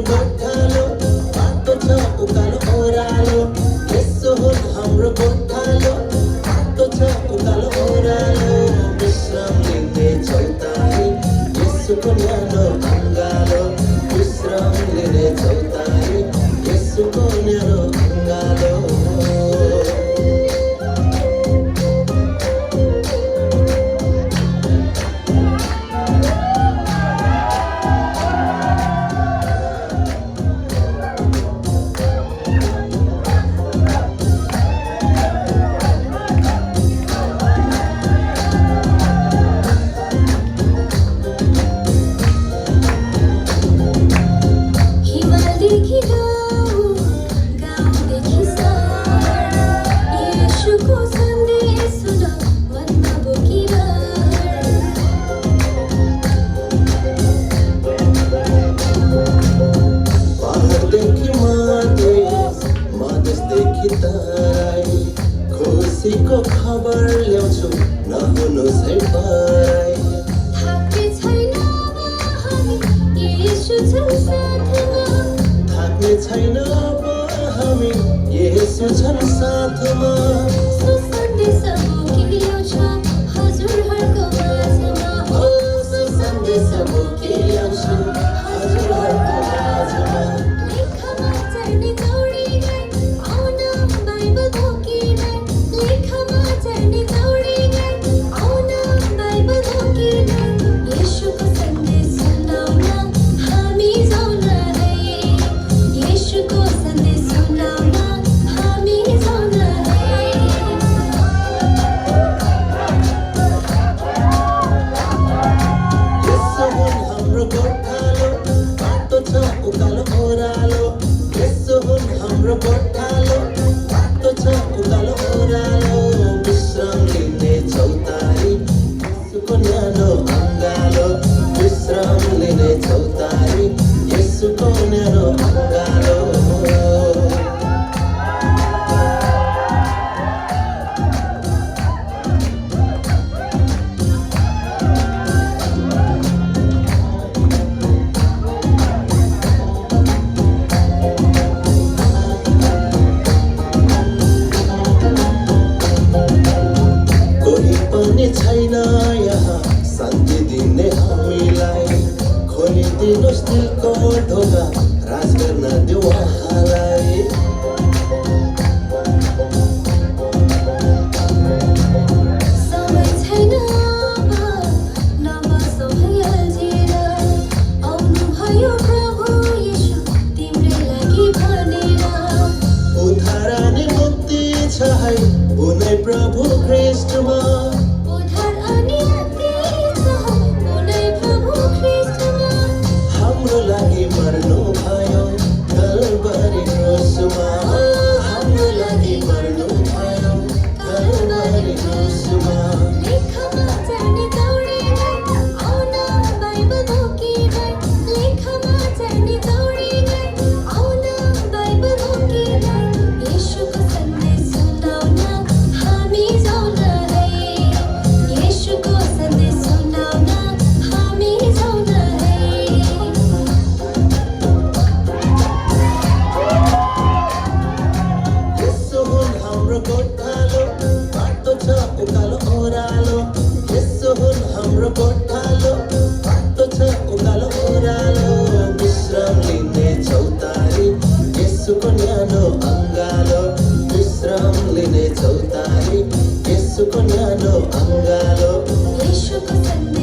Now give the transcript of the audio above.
गोठालो बाटो छ उकालो ओह्रालो यसो हुन् हाम्रो गोठालो बाटो छ उकालो ओह्रालो विश्राम लिने चौतारी यसुको न्यानो अङ्गालो विश्राम लिने चौतारी यसुको न्यानो अङ्गालो खुसीको खबर ल्याउँछु नहुनु सैपाई थाक्ने छैन हामी येशू छन् साथमा थाक्ने छैन हामी येशू छन् साथमा सुसन्देश बोकी ल्याउँछ हजुरहरूको माझमा सुसन्देश बोकी ल्याउँछु हजुरहरूको माझमा लेखमा चढ्ने दौडी गए आउन बाइबल बोकिने लेखमा चढ्ने दौडी गए आउन बाइबल बोकिने येशूको सन्देश सुनाउन हामी जाउँ रे येशूको सन्देश सुनाउन हामी जाउँ रे यसो हुन् हाम्रो गोठालो बाटो छ उकालो ओह्रालो यसो हुन् हाम्रो गोठालो बाटो छ उकालो ओह्रालो विश्राम लिने चौतारी यसुको न्यानो अङ्गालो विश्राम लिने चौतारी यसुको न्यानो अङ्गालो कोही पनि छैन यहाँ शान्ति दिने हामीलाई खोलिदिनुहोस् दिलको ढोका राज गर्न देऊ उहाँलाई समय छैन नबसौ है अल्झेर आउनुभयो प्रभु येशू तिम्रै लागि भनेर उद्धार अनि मुक्ति छ है उनै प्रभु ख्रीष्टमा उद्धार अनि मुक्ति छ उनै प्रभु ख्रीष्टमा हाम्रो लागि मर्नु भयो कल्वरी क्रुसमा हाम्रो लागि मर्नु भयो कल्वरी क्रुसमा लेखमा चढ्ने दौडी गए आउन बाइबल बोकिने लेखमा चढ्ने दौडी गए आउन बाइबल बोकिने येशूको सन्देश सुनाउन हामी जाउँ रे येशूको सन्देश सुनाउन हामी जाउँ रे यसो हुन् हाम्रो गोठालो बाटो छ उकालो ओह्रालो यसो हुन् हाम्रो गोठालो बाटो छ उकालो ओह्रालो विश्राम लिने चौतारी यसुको न्यानो अङ्गालो विश्राम लिने चौतारी यसुको न्यानो अङ्गालो येशूको सन्देश